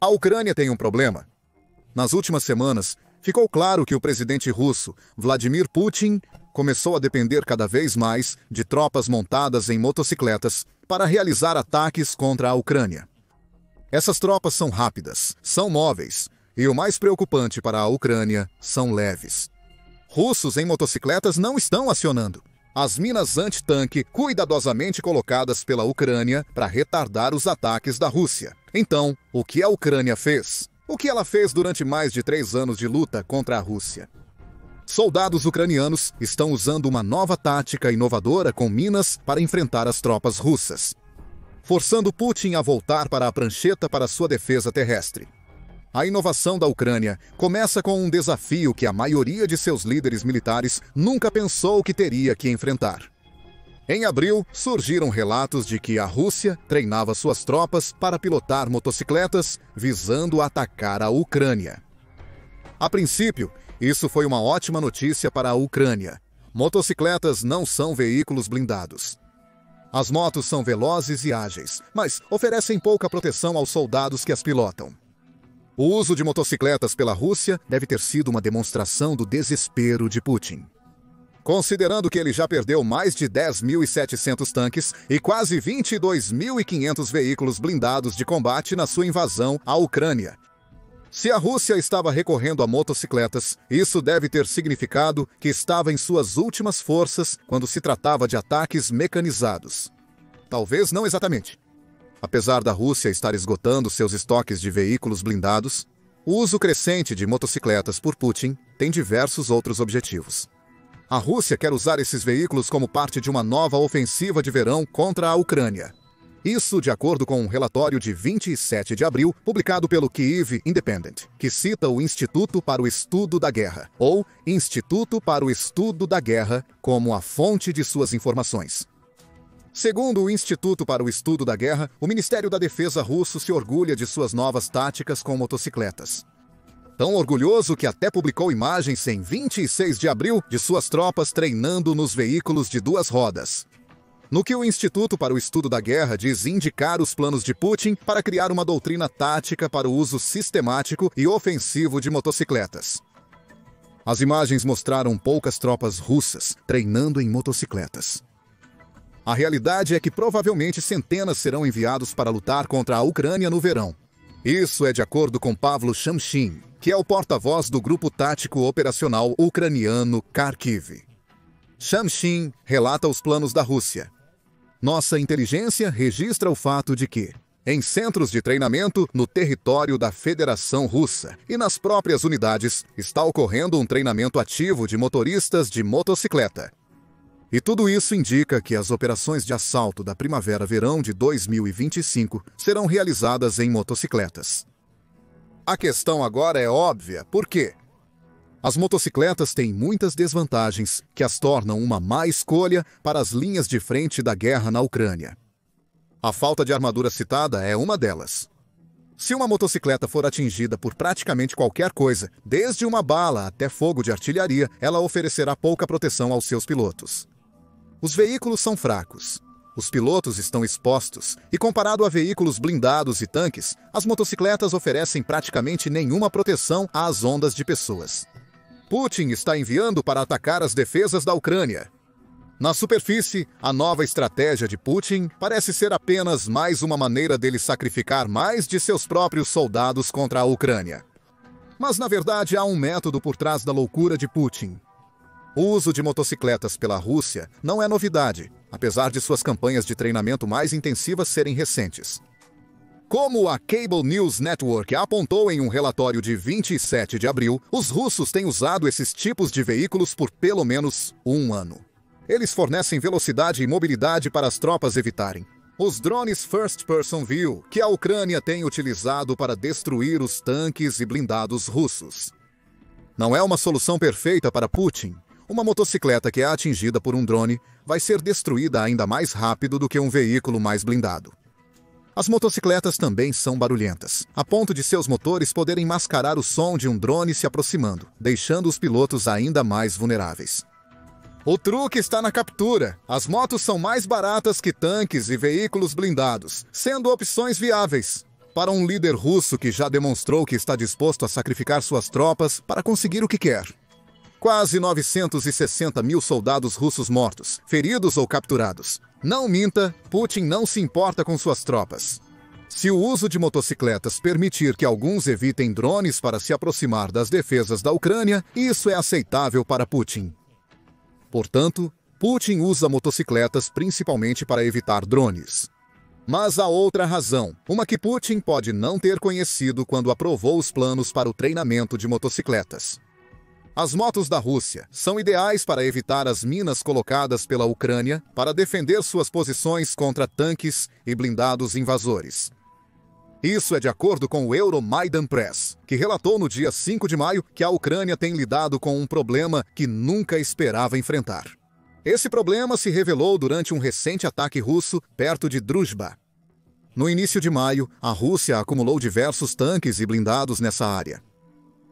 A Ucrânia tem um problema. Nas últimas semanas, ficou claro que o presidente russo, Vladimir Putin, começou a depender cada vez mais de tropas montadas em motocicletas para realizar ataques contra a Ucrânia. Essas tropas são rápidas, são móveis, e o mais preocupante para a Ucrânia, são leves. Russos em motocicletas não estão acionando as minas anti-tanque cuidadosamente colocadas pela Ucrânia para retardar os ataques da Rússia. Então, o que a Ucrânia fez? O que ela fez durante mais de 3 anos de luta contra a Rússia? Soldados ucranianos estão usando uma nova tática inovadora com minas para enfrentar as tropas russas, forçando Putin a voltar para a prancheta para sua defesa terrestre. A inovação da Ucrânia começa com um desafio que a maioria de seus líderes militares nunca pensou que teria que enfrentar. Em abril, surgiram relatos de que a Rússia treinava suas tropas para pilotar motocicletas visando atacar a Ucrânia. A princípio, isso foi uma ótima notícia para a Ucrânia. Motocicletas não são veículos blindados. As motos são velozes e ágeis, mas oferecem pouca proteção aos soldados que as pilotam. O uso de motocicletas pela Rússia deve ter sido uma demonstração do desespero de Putin. Considerando que ele já perdeu mais de 10.700 tanques e quase 22.500 veículos blindados de combate na sua invasão à Ucrânia. Se a Rússia estava recorrendo a motocicletas, isso deve ter significado que estava em suas últimas forças quando se tratava de ataques mecanizados. Talvez não exatamente. Apesar da Rússia estar esgotando seus estoques de veículos blindados, o uso crescente de motocicletas por Putin tem diversos outros objetivos. A Rússia quer usar esses veículos como parte de uma nova ofensiva de verão contra a Ucrânia. Isso de acordo com um relatório de 27 de abril, publicado pelo Kyiv Independent, que cita o Instituto para o Estudo da Guerra, ou Instituto para o Estudo da Guerra, como a fonte de suas informações. Segundo o Instituto para o Estudo da Guerra, o Ministério da Defesa russo se orgulha de suas novas táticas com motocicletas. Tão orgulhoso que até publicou imagens em 26 de abril de suas tropas treinando nos veículos de 2 rodas. No que o Instituto para o Estudo da Guerra diz indicar os planos de Putin para criar uma doutrina tática para o uso sistemático e ofensivo de motocicletas. As imagens mostraram poucas tropas russas treinando em motocicletas. A realidade é que provavelmente centenas serão enviados para lutar contra a Ucrânia no verão. Isso é de acordo com Pavlo Shamshin, que é o porta-voz do Grupo Tático Operacional Ucraniano Kharkiv. Shamshin relata os planos da Rússia. Nossa inteligência registra o fato de que, em centros de treinamento no território da Federação Russa e nas próprias unidades, está ocorrendo um treinamento ativo de motoristas de motocicleta. E tudo isso indica que as operações de assalto da primavera-verão de 2025 serão realizadas em motocicletas. A questão agora é óbvia, por quê? As motocicletas têm muitas desvantagens que as tornam uma má escolha para as linhas de frente da guerra na Ucrânia. A falta de armadura citada é uma delas. Se uma motocicleta for atingida por praticamente qualquer coisa, desde uma bala até fogo de artilharia, ela oferecerá pouca proteção aos seus pilotos. Os veículos são fracos. Os pilotos estão expostos e, comparado a veículos blindados e tanques, as motocicletas oferecem praticamente nenhuma proteção às ondas de pessoas. Putin está enviando para atacar as defesas da Ucrânia. Na superfície, a nova estratégia de Putin parece ser apenas mais uma maneira dele sacrificar mais de seus próprios soldados contra a Ucrânia. Mas, na verdade, há um método por trás da loucura de Putin. O uso de motocicletas pela Rússia não é novidade, apesar de suas campanhas de treinamento mais intensivas serem recentes. Como a Cable News Network apontou em um relatório de 27 de abril, os russos têm usado esses tipos de veículos por pelo menos 1 ano. Eles fornecem velocidade e mobilidade para as tropas evitarem os drones First Person View, que a Ucrânia tem utilizado para destruir os tanques e blindados russos. Não é uma solução perfeita para Putin. Uma motocicleta que é atingida por um drone vai ser destruída ainda mais rápido do que um veículo mais blindado. As motocicletas também são barulhentas, a ponto de seus motores poderem mascarar o som de um drone se aproximando, deixando os pilotos ainda mais vulneráveis. O truque está na captura. As motos são mais baratas que tanques e veículos blindados, sendo opções viáveis. para um líder russo que já demonstrou que está disposto a sacrificar suas tropas para conseguir o que quer. Quase 960 mil soldados russos mortos, feridos ou capturados. Não minta, Putin não se importa com suas tropas. Se o uso de motocicletas permitir que alguns evitem drones para se aproximar das defesas da Ucrânia, isso é aceitável para Putin. Portanto, Putin usa motocicletas principalmente para evitar drones. Mas há outra razão, uma que Putin pode não ter conhecido quando aprovou os planos para o treinamento de motocicletas. As motos da Rússia são ideais para evitar as minas colocadas pela Ucrânia para defender suas posições contra tanques e blindados invasores. Isso é de acordo com o Euromaidan Press, que relatou no dia 5 de maio que a Ucrânia tem lidado com um problema que nunca esperava enfrentar. Esse problema se revelou durante um recente ataque russo perto de Druzhba. No início de maio, a Rússia acumulou diversos tanques e blindados nessa área.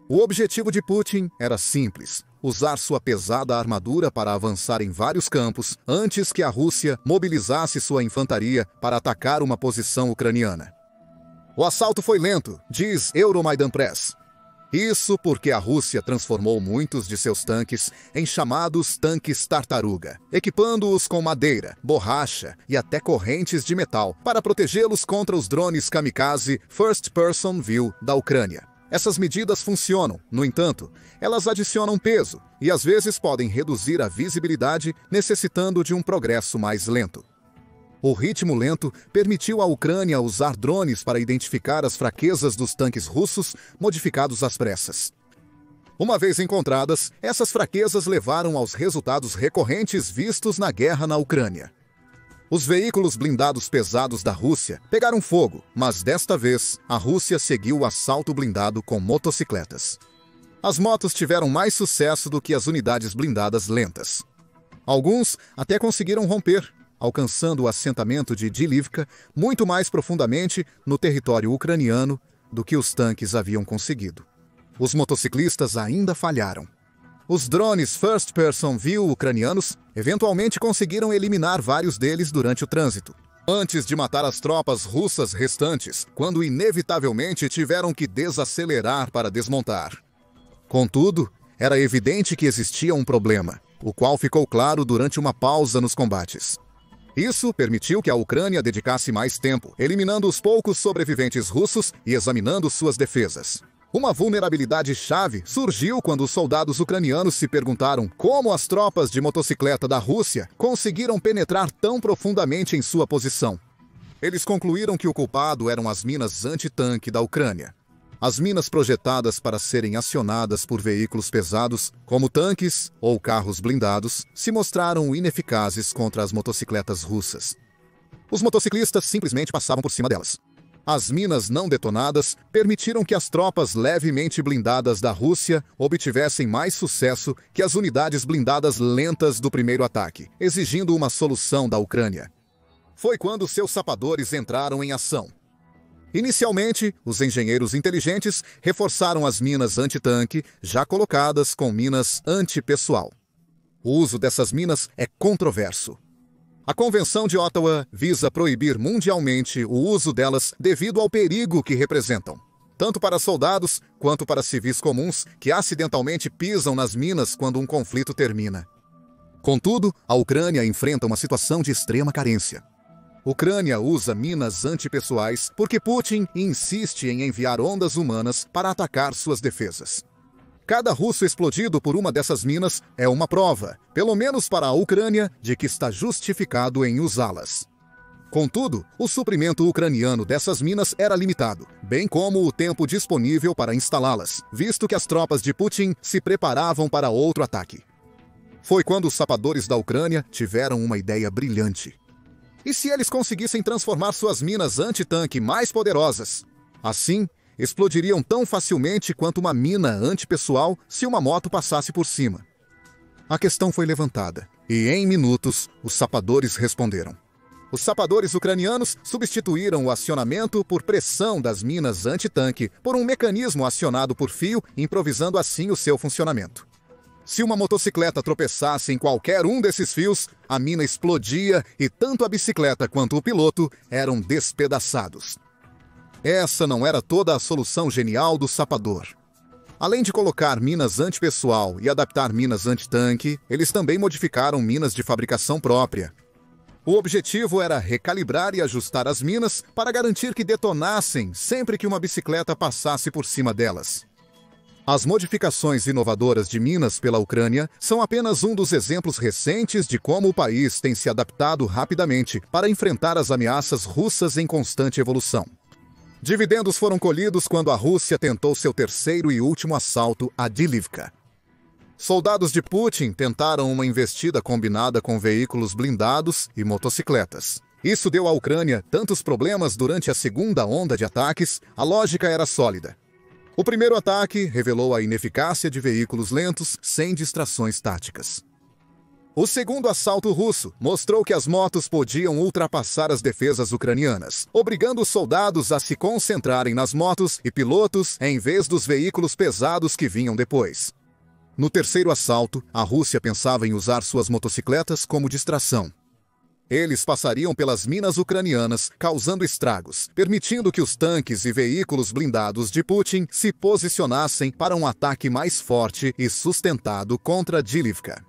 O objetivo de Putin era simples: usar sua pesada armadura para avançar em vários campos antes que a Rússia mobilizasse sua infantaria para atacar uma posição ucraniana. O assalto foi lento, diz Euromaidan Press. Isso porque a Rússia transformou muitos de seus tanques em chamados tanques tartaruga, equipando-os com madeira, borracha e até correntes de metal para protegê-los contra os drones kamikaze First Person View da Ucrânia. Essas medidas funcionam, no entanto, elas adicionam peso e às vezes podem reduzir a visibilidade, necessitando de um progresso mais lento. O ritmo lento permitiu à Ucrânia usar drones para identificar as fraquezas dos tanques russos modificados às pressas. Uma vez encontradas, essas fraquezas levaram aos resultados recorrentes vistos na guerra na Ucrânia. Os veículos blindados pesados da Rússia pegaram fogo, mas desta vez a Rússia seguiu o assalto blindado com motocicletas. As motos tiveram mais sucesso do que as unidades blindadas lentas. Alguns até conseguiram romper, alcançando o assentamento de Dilivka muito mais profundamente no território ucraniano do que os tanques haviam conseguido. Os motociclistas ainda falharam. Os drones First Person View ucranianos eventualmente conseguiram eliminar vários deles durante o trânsito, antes de matar as tropas russas restantes, quando inevitavelmente tiveram que desacelerar para desmontar. Contudo, era evidente que existia um problema, o qual ficou claro durante uma pausa nos combates. Isso permitiu que a Ucrânia dedicasse mais tempo, eliminando os poucos sobreviventes russos e examinando suas defesas. Uma vulnerabilidade-chave surgiu quando os soldados ucranianos se perguntaram como as tropas de motocicleta da Rússia conseguiram penetrar tão profundamente em sua posição. Eles concluíram que o culpado eram as minas antitanque da Ucrânia. As minas projetadas para serem acionadas por veículos pesados, como tanques ou carros blindados, se mostraram ineficazes contra as motocicletas russas. Os motociclistas simplesmente passavam por cima delas. As minas não detonadas permitiram que as tropas levemente blindadas da Rússia obtivessem mais sucesso que as unidades blindadas lentas do primeiro ataque, exigindo uma solução da Ucrânia. Foi quando seus sapadores entraram em ação. Inicialmente, os engenheiros inteligentes reforçaram as minas antitanque já colocadas com minas antipessoal. O uso dessas minas é controverso. A Convenção de Ottawa visa proibir mundialmente o uso delas devido ao perigo que representam, tanto para soldados quanto para civis comuns que acidentalmente pisam nas minas quando um conflito termina. Contudo, a Ucrânia enfrenta uma situação de extrema carência. Ucrânia usa minas antipessoais porque Putin insiste em enviar ondas humanas para atacar suas defesas. Cada russo explodido por uma dessas minas é uma prova, pelo menos para a Ucrânia, de que está justificado em usá-las. Contudo, o suprimento ucraniano dessas minas era limitado, bem como o tempo disponível para instalá-las, visto que as tropas de Putin se preparavam para outro ataque. Foi quando os sapadores da Ucrânia tiveram uma ideia brilhante. E se eles conseguissem transformar suas minas antitanque mais poderosas? Assim, explodiriam tão facilmente quanto uma mina antipessoal se uma moto passasse por cima. A questão foi levantada, e em minutos, os sapadores responderam. Os sapadores ucranianos substituíram o acionamento por pressão das minas antitanque por um mecanismo acionado por fio, improvisando assim o seu funcionamento. Se uma motocicleta tropeçasse em qualquer um desses fios, a mina explodia e tanto a bicicleta quanto o piloto eram despedaçados. Essa não era toda a solução genial do sapador. Além de colocar minas antipessoal e adaptar minas antitanque, eles também modificaram minas de fabricação própria. O objetivo era recalibrar e ajustar as minas para garantir que detonassem sempre que uma bicicleta passasse por cima delas. As modificações inovadoras de minas pela Ucrânia são apenas um dos exemplos recentes de como o país tem se adaptado rapidamente para enfrentar as ameaças russas em constante evolução. Dividendos foram colhidos quando a Rússia tentou seu terceiro e último assalto a Avdiivka. Soldados de Putin tentaram uma investida combinada com veículos blindados e motocicletas. Isso deu à Ucrânia tantos problemas durante a segunda onda de ataques, a lógica era sólida. O primeiro ataque revelou a ineficácia de veículos lentos sem distrações táticas. O segundo assalto russo mostrou que as motos podiam ultrapassar as defesas ucranianas, obrigando os soldados a se concentrarem nas motos e pilotos em vez dos veículos pesados que vinham depois. No terceiro assalto, a Rússia pensava em usar suas motocicletas como distração. Eles passariam pelas minas ucranianas, causando estragos, permitindo que os tanques e veículos blindados de Putin se posicionassem para um ataque mais forte e sustentado contra Avdiivka.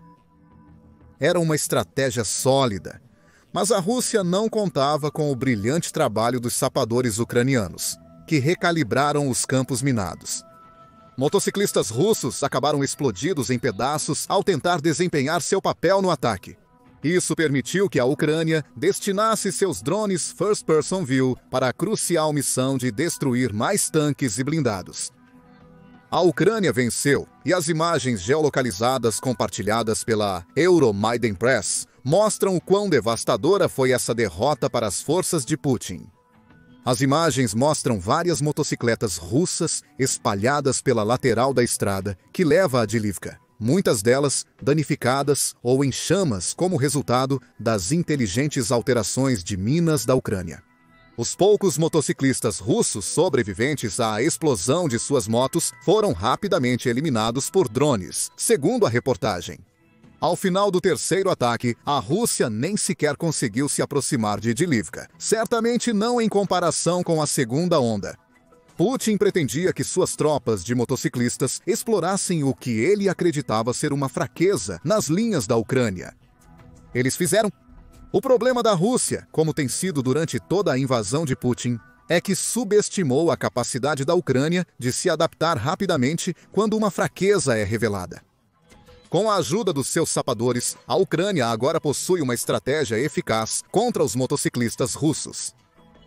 Era uma estratégia sólida, mas a Rússia não contava com o brilhante trabalho dos sapadores ucranianos, que recalibraram os campos minados. Motociclistas russos acabaram explodidos em pedaços ao tentar desempenhar seu papel no ataque. Isso permitiu que a Ucrânia destinasse seus drones First Person View para a crucial missão de destruir mais tanques e blindados. A Ucrânia venceu, e as imagens geolocalizadas compartilhadas pela Euromaidan Press mostram o quão devastadora foi essa derrota para as forças de Putin. As imagens mostram várias motocicletas russas espalhadas pela lateral da estrada que leva a Avdiivka, muitas delas danificadas ou em chamas como resultado das inteligentes alterações de minas da Ucrânia. Os poucos motociclistas russos sobreviventes à explosão de suas motos foram rapidamente eliminados por drones, segundo a reportagem. Ao final do terceiro ataque, a Rússia nem sequer conseguiu se aproximar de Avdiivka, certamente não em comparação com a segunda onda. Putin pretendia que suas tropas de motociclistas explorassem o que ele acreditava ser uma fraqueza nas linhas da Ucrânia. Eles fizeram. O problema da Rússia, como tem sido durante toda a invasão de Putin, é que subestimou a capacidade da Ucrânia de se adaptar rapidamente quando uma fraqueza é revelada. Com a ajuda dos seus sapadores, a Ucrânia agora possui uma estratégia eficaz contra os motociclistas russos.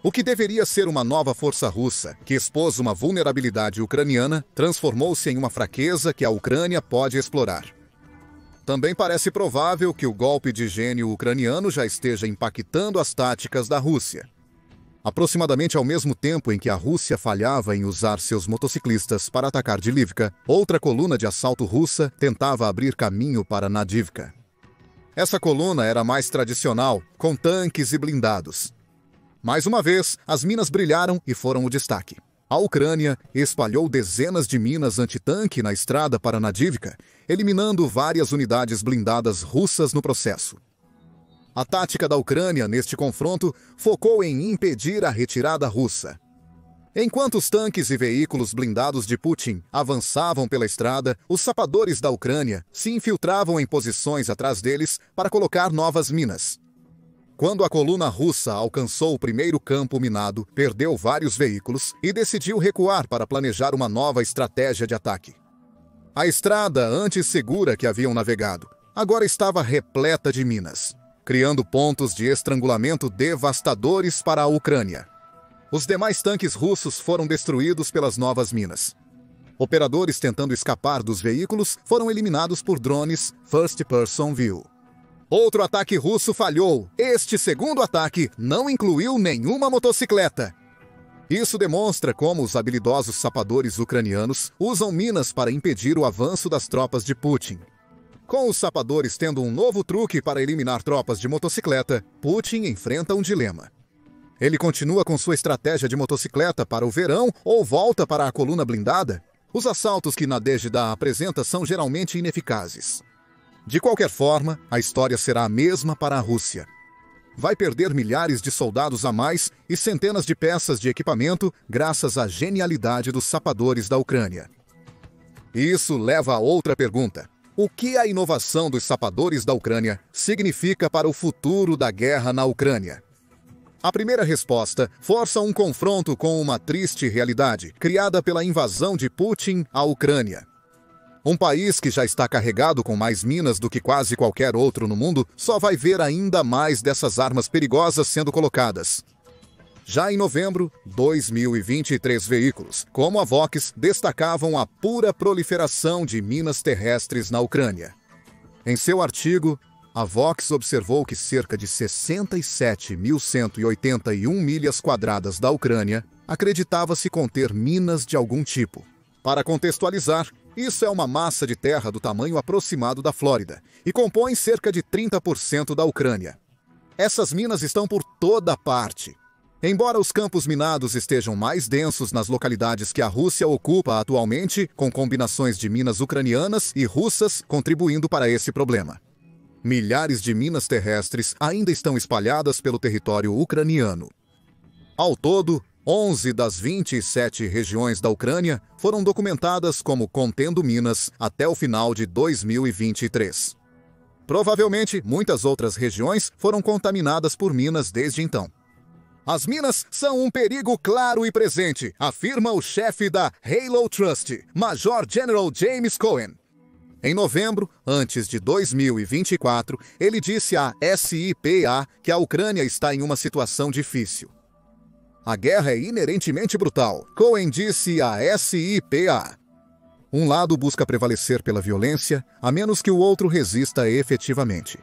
O que deveria ser uma nova força russa, que expôs uma vulnerabilidade ucraniana, transformou-se em uma fraqueza que a Ucrânia pode explorar. Também parece provável que o golpe de gênio ucraniano já esteja impactando as táticas da Rússia. Aproximadamente ao mesmo tempo em que a Rússia falhava em usar seus motociclistas para atacar Avdiivka, outra coluna de assalto russa tentava abrir caminho para Avdiivka. Essa coluna era mais tradicional, com tanques e blindados. Mais uma vez, as minas brilharam e foram o destaque. A Ucrânia espalhou dezenas de minas antitanque na estrada para Avdiivka, eliminando várias unidades blindadas russas no processo. A tática da Ucrânia neste confronto focou em impedir a retirada russa. Enquanto os tanques e veículos blindados de Putin avançavam pela estrada, os sapadores da Ucrânia se infiltravam em posições atrás deles para colocar novas minas. Quando a coluna russa alcançou o primeiro campo minado, perdeu vários veículos e decidiu recuar para planejar uma nova estratégia de ataque. A estrada antes segura que haviam navegado agora estava repleta de minas, criando pontos de estrangulamento devastadores para a Ucrânia. Os demais tanques russos foram destruídos pelas novas minas. Operadores tentando escapar dos veículos foram eliminados por drones First Person View. Outro ataque russo falhou. Este segundo ataque não incluiu nenhuma motocicleta. Isso demonstra como os habilidosos sapadores ucranianos usam minas para impedir o avanço das tropas de Putin. Com os sapadores tendo um novo truque para eliminar tropas de motocicleta, Putin enfrenta um dilema. Ele continua com sua estratégia de motocicleta para o verão ou volta para a coluna blindada? Os assaltos que Nadezhda apresenta são geralmente ineficazes. De qualquer forma, a história será a mesma para a Rússia. vai perder milhares de soldados a mais e centenas de peças de equipamento graças à genialidade dos sapadores da Ucrânia. Isso leva a outra pergunta. O que a inovação dos sapadores da Ucrânia significa para o futuro da guerra na Ucrânia? A primeira resposta força um confronto com uma triste realidade criada pela invasão de Putin à Ucrânia. Um país que já está carregado com mais minas do que quase qualquer outro no mundo só vai ver ainda mais dessas armas perigosas sendo colocadas. Já em novembro, 2023 veículos, como a Vox, destacavam a pura proliferação de minas terrestres na Ucrânia. Em seu artigo, a Vox observou que cerca de 67.181 milhas quadradas da Ucrânia acreditava-se conter minas de algum tipo. Para contextualizar, isso é uma massa de terra do tamanho aproximado da Flórida e compõe cerca de 30% da Ucrânia. Essas minas estão por toda parte. Embora os campos minados estejam mais densos nas localidades que a Rússia ocupa atualmente, com combinações de minas ucranianas e russas contribuindo para esse problema. Milhares de minas terrestres ainda estão espalhadas pelo território ucraniano. Ao todo, 11 das 27 regiões da Ucrânia foram documentadas como contendo minas até o final de 2023. Provavelmente, muitas outras regiões foram contaminadas por minas desde então. As minas são um perigo claro e presente, afirma o chefe da Halo Trust, Major General James Cohen. Em novembro, antes de 2024, ele disse à SIPA que a Ucrânia está em uma situação difícil. A guerra é inerentemente brutal, Cohen disse à SIPA. Um lado busca prevalecer pela violência, a menos que o outro resista efetivamente.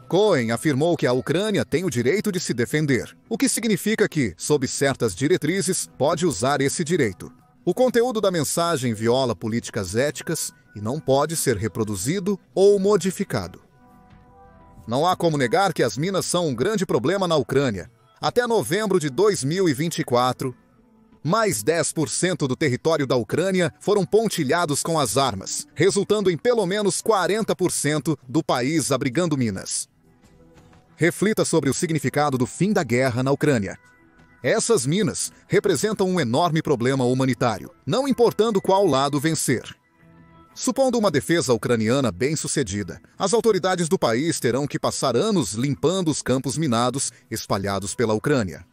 Cohen afirmou que a Ucrânia tem o direito de se defender, o que significa que, sob certas diretrizes, pode usar esse direito. O conteúdo da mensagem viola políticas éticas e não pode ser reproduzido ou modificado. Não há como negar que as minas são um grande problema na Ucrânia. Até novembro de 2024, mais 10% do território da Ucrânia foram pontilhados com as armas, resultando em pelo menos 40% do país abrigando minas. Reflita sobre o significado do fim da guerra na Ucrânia. Essas minas representam um enorme problema humanitário, não importando qual lado vencer. Supondo uma defesa ucraniana bem-sucedida, as autoridades do país terão que passar anos limpando os campos minados espalhados pela Ucrânia.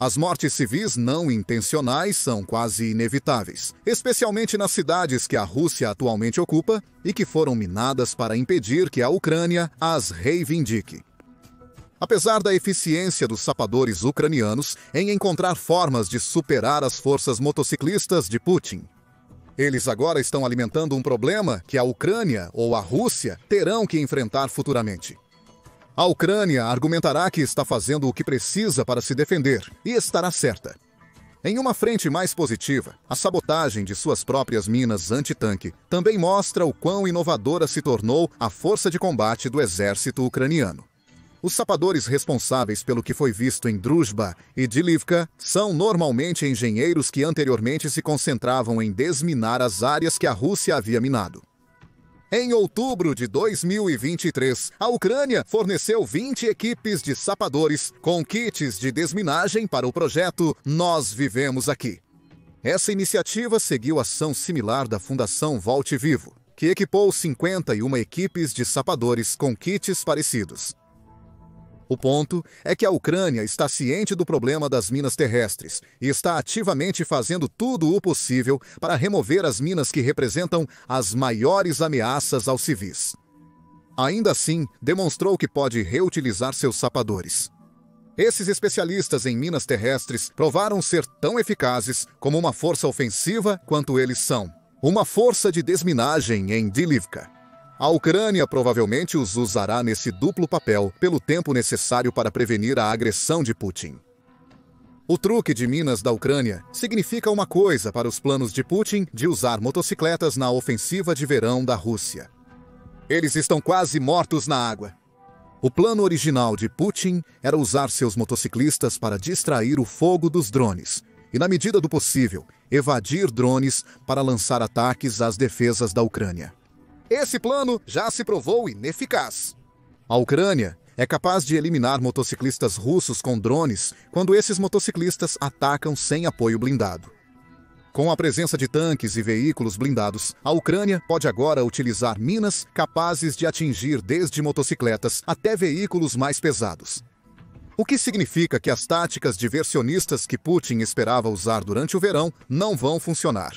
As mortes civis não intencionais são quase inevitáveis, especialmente nas cidades que a Rússia atualmente ocupa e que foram minadas para impedir que a Ucrânia as reivindique. Apesar da eficiência dos sapadores ucranianos em encontrar formas de superar as forças motociclistas de Putin, eles agora estão alimentando um problema que a Ucrânia ou a Rússia terão que enfrentar futuramente. A Ucrânia argumentará que está fazendo o que precisa para se defender, e estará certa. Em uma frente mais positiva, a sabotagem de suas próprias minas antitanque também mostra o quão inovadora se tornou a força de combate do exército ucraniano. Os sapadores responsáveis pelo que foi visto em Druzhba e Dilivka são normalmente engenheiros que anteriormente se concentravam em desminar as áreas que a Rússia havia minado. Em outubro de 2023, a Ucrânia forneceu 20 equipes de sapadores com kits de desminagem para o projeto Nós Vivemos Aqui. Essa iniciativa seguiu ação similar da Fundação Volte Vivo, que equipou 51 equipes de sapadores com kits parecidos. O ponto é que a Ucrânia está ciente do problema das minas terrestres e está ativamente fazendo tudo o possível para remover as minas que representam as maiores ameaças aos civis. Ainda assim, demonstrou que pode reutilizar seus sapadores. Esses especialistas em minas terrestres provaram ser tão eficazes como uma força ofensiva quanto eles são. Uma força de desminagem em Dilivka. A Ucrânia provavelmente os usará nesse duplo papel pelo tempo necessário para prevenir a agressão de Putin. O truque de minas da Ucrânia significa uma coisa para os planos de Putin de usar motocicletas na ofensiva de verão da Rússia. Eles estão quase mortos na água. O plano original de Putin era usar seus motociclistas para distrair o fogo dos drones e, na medida do possível, evadir drones para lançar ataques às defesas da Ucrânia. Esse plano já se provou ineficaz. A Ucrânia é capaz de eliminar motociclistas russos com drones quando esses motociclistas atacam sem apoio blindado. Com a presença de tanques e veículos blindados, a Ucrânia pode agora utilizar minas capazes de atingir desde motocicletas até veículos mais pesados. O que significa que as táticas diversionistas que Putin esperava usar durante o verão não vão funcionar.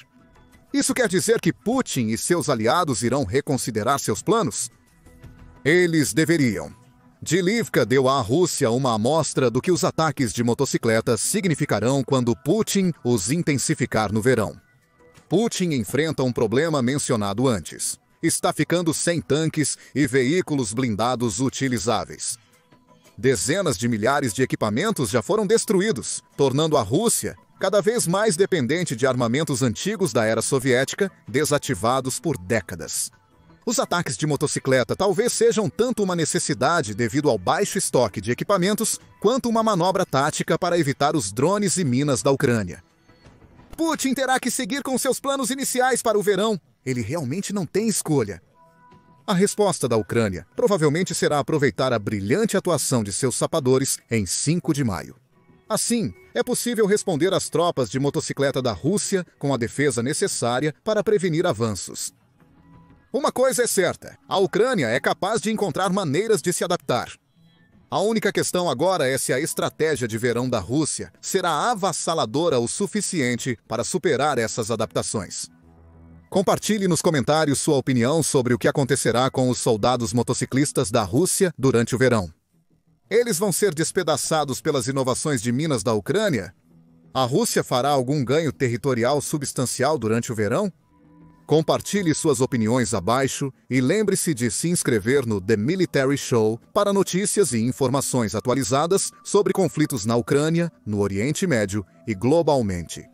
Isso quer dizer que Putin e seus aliados irão reconsiderar seus planos? Eles deveriam. Dlivka deu à Rússia uma amostra do que os ataques de motocicletas significarão quando Putin os intensificar no verão. Putin enfrenta um problema mencionado antes. Está ficando sem tanques e veículos blindados utilizáveis. Dezenas de milhares de equipamentos já foram destruídos, tornando a Rússia cada vez mais dependente de armamentos antigos da era soviética, desativados por décadas. Os ataques de motocicleta talvez sejam tanto uma necessidade devido ao baixo estoque de equipamentos, quanto uma manobra tática para evitar os drones e minas da Ucrânia. Putin terá que seguir com seus planos iniciais para o verão. Ele realmente não tem escolha. A resposta da Ucrânia provavelmente será aproveitar a brilhante atuação de seus sapadores em 5 de maio. Assim, é possível responder às tropas de motocicleta da Rússia com a defesa necessária para prevenir avanços. Uma coisa é certa, a Ucrânia é capaz de encontrar maneiras de se adaptar. A única questão agora é se a estratégia de verão da Rússia será avassaladora o suficiente para superar essas adaptações. Compartilhe nos comentários sua opinião sobre o que acontecerá com os soldados motociclistas da Rússia durante o verão. Eles vão ser despedaçados pelas inovações de minas da Ucrânia? A Rússia fará algum ganho territorial substancial durante o verão? Compartilhe suas opiniões abaixo e lembre-se de se inscrever no The Military Show para notícias e informações atualizadas sobre conflitos na Ucrânia, no Oriente Médio e globalmente.